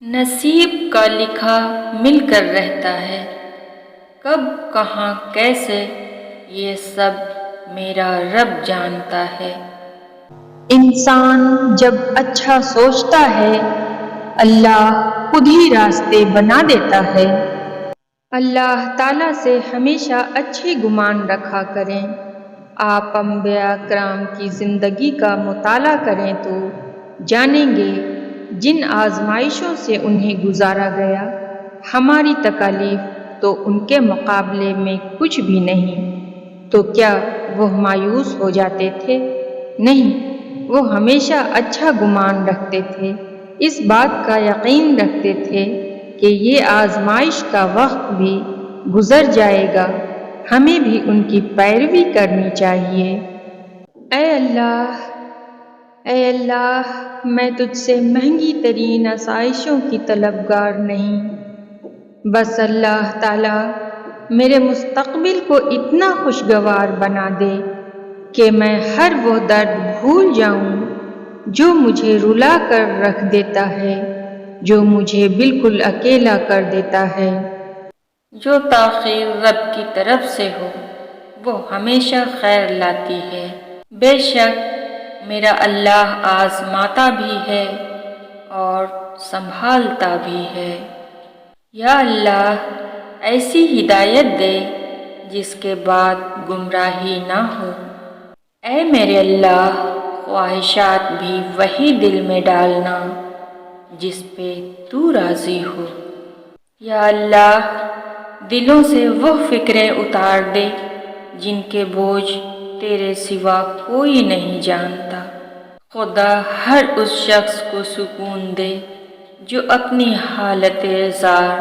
نصیب کا لکھا مل کر رہتا ہے، کب کہاں کیسے یہ سب میرا رب جانتا ہے۔ انسان جب اچھا سوچتا ہے اللہ خود ہی راستے بنا دیتا ہے۔ اللہ تعالیٰ سے ہمیشہ اچھے گمان رکھا کریں۔ آپ انبیاء کرام کی زندگی کا مطالعہ کریں تو جانیں گے جن آزمائشوں سے انہیں گزارا گیا، ہماری تکالیف تو ان کے مقابلے میں کچھ بھی نہیں۔ تو کیا وہ مایوس ہو جاتے تھے؟ نہیں، وہ ہمیشہ اچھا گمان رکھتے تھے، اس بات کا یقین رکھتے تھے کہ یہ آزمائش کا وقت بھی گزر جائے گا، ہمیں بھی ان کی پیروی کرنی چاہیے۔ اے اللہ، میں تجھ سے مہنگی ترین آسائشوں کی طلبگار نہیں، بس اللہ تعالیٰ میرے مستقبل کو اتنا خوشگوار بنا دے کہ میں ہر وہ درد بھول جاؤں جو مجھے رلا کر رکھ دیتا ہے، جو مجھے بالکل اکیلا کر دیتا ہے۔ جو تاخیر رب کی طرف سے ہو وہ ہمیشہ خیر لاتی ہے۔ بے شک میرا اللہ آزماتا بھی ہے اور سنبھالتا بھی ہے۔ یا اللہ ایسی ہدایت دے جس کے بعد گمراہی نہ ہو۔ اے میرے اللہ خواہشات بھی وہی دل میں ڈالنا جس پہ تو راضی ہو۔ یا اللہ دلوں سے وہ فکریں اتار دے جن کے بوجھ تیرے سوا کوئی نہیں جانتا۔ خدا ہر اس شخص کو سکون دے جو اپنی حالت زار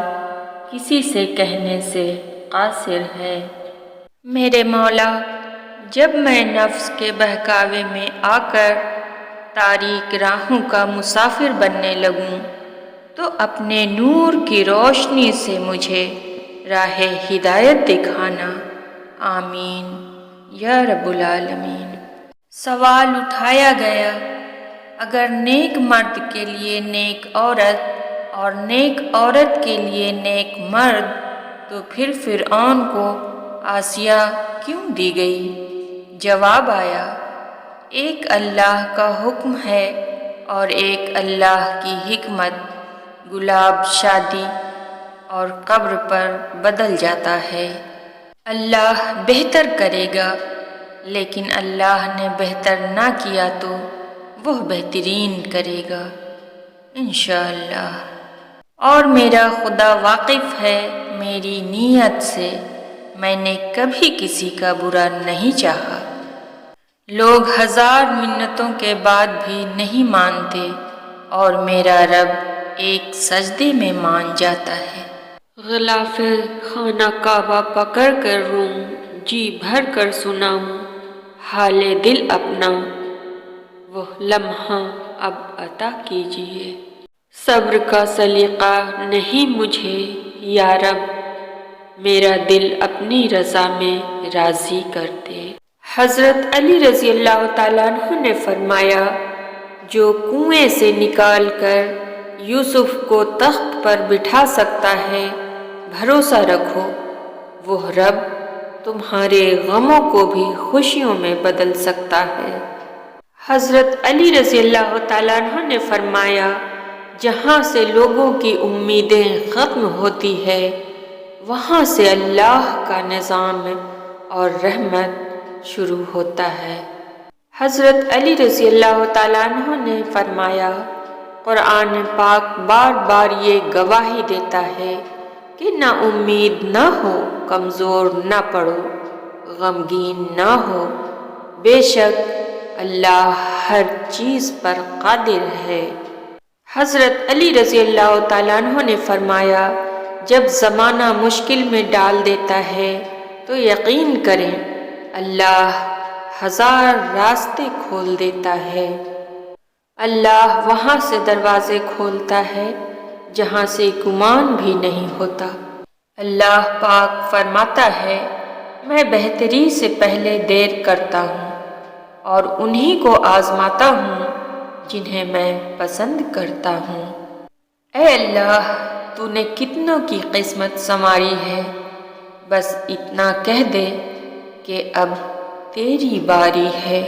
کسی سے کہنے سے قاصر ہے۔ میرے مولا جب میں نفس کے بہکاوے میں آ کر تاریک راہوں کا مسافر بننے لگوں تو اپنے نور کی روشنی سے مجھے راہ ہدایت دکھانا، آمین یا رب العالمین۔ سوال اٹھایا گیا اگر نیک مرد کے لیے نیک عورت اور نیک عورت کے لیے نیک مرد تو پھر فرعون کو آسیہ کیوں دی گئی؟ جواب آیا ایک اللہ کا حکم ہے اور ایک اللہ کی حکمت۔ گلاب شادی اور قبر پر بدل جاتا ہے، اللہ بہتر کرے گا، لیکن اللہ نے بہتر نہ کیا تو وہ بہترین کرے گا انشاءاللہ۔ اور میرا خدا واقف ہے میری نیت سے، میں نے کبھی کسی کا برا نہیں چاہا۔ لوگ ہزار منتوں کے بعد بھی نہیں مانتے اور میرا رب ایک سجدے میں مان جاتا ہے۔ غلاف خانہ کعبہ پکڑ کر روم، جی بھر کر سناؤں حال دل اپنا، وہ لمحہ اب عطا کیجیے۔ صبر کا سلیقہ نہیں مجھے یا رب، میرا دل اپنی رضا میں راضی کر دے۔ حضرت علی رضی اللہ تعالیٰ عنہ نے فرمایا جو کنویں سے نکال کر یوسف کو تخت پر بٹھا سکتا ہے، بھروسہ رکھو وہ رب تمہارے غموں کو بھی خوشیوں میں بدل سکتا ہے۔ حضرت علی رضی اللہ تعالیٰ عنہ نے فرمایا جہاں سے لوگوں کی امیدیں ختم ہوتی ہے وہاں سے اللہ کا نظام اور رحمت شروع ہوتا ہے۔ حضرت علی رضی اللہ تعالیٰ عنہ نے فرمایا قرآن پاک بار بار یہ گواہی دیتا ہے کہ نا امید نہ ہو، کمزور نہ پڑو، غمگین نہ ہو، بے شک اللہ ہر چیز پر قادر ہے۔ حضرت علی رضی اللہ تعالیٰ عنہ نے فرمایا جب زمانہ مشکل میں ڈال دیتا ہے تو یقین کریں اللہ ہزار راستے کھول دیتا ہے۔ اللہ وہاں سے دروازے کھولتا ہے جہاں سے گمان بھی نہیں ہوتا۔ اللہ پاک فرماتا ہے میں بہتری سے پہلے دیر کرتا ہوں اور انہی کو آزماتا ہوں جنہیں میں پسند کرتا ہوں۔ اے اللہ، تو نے کتنوں کی قسمت سنواری ہے، بس اتنا کہہ دے کہ اب تیری باری ہے۔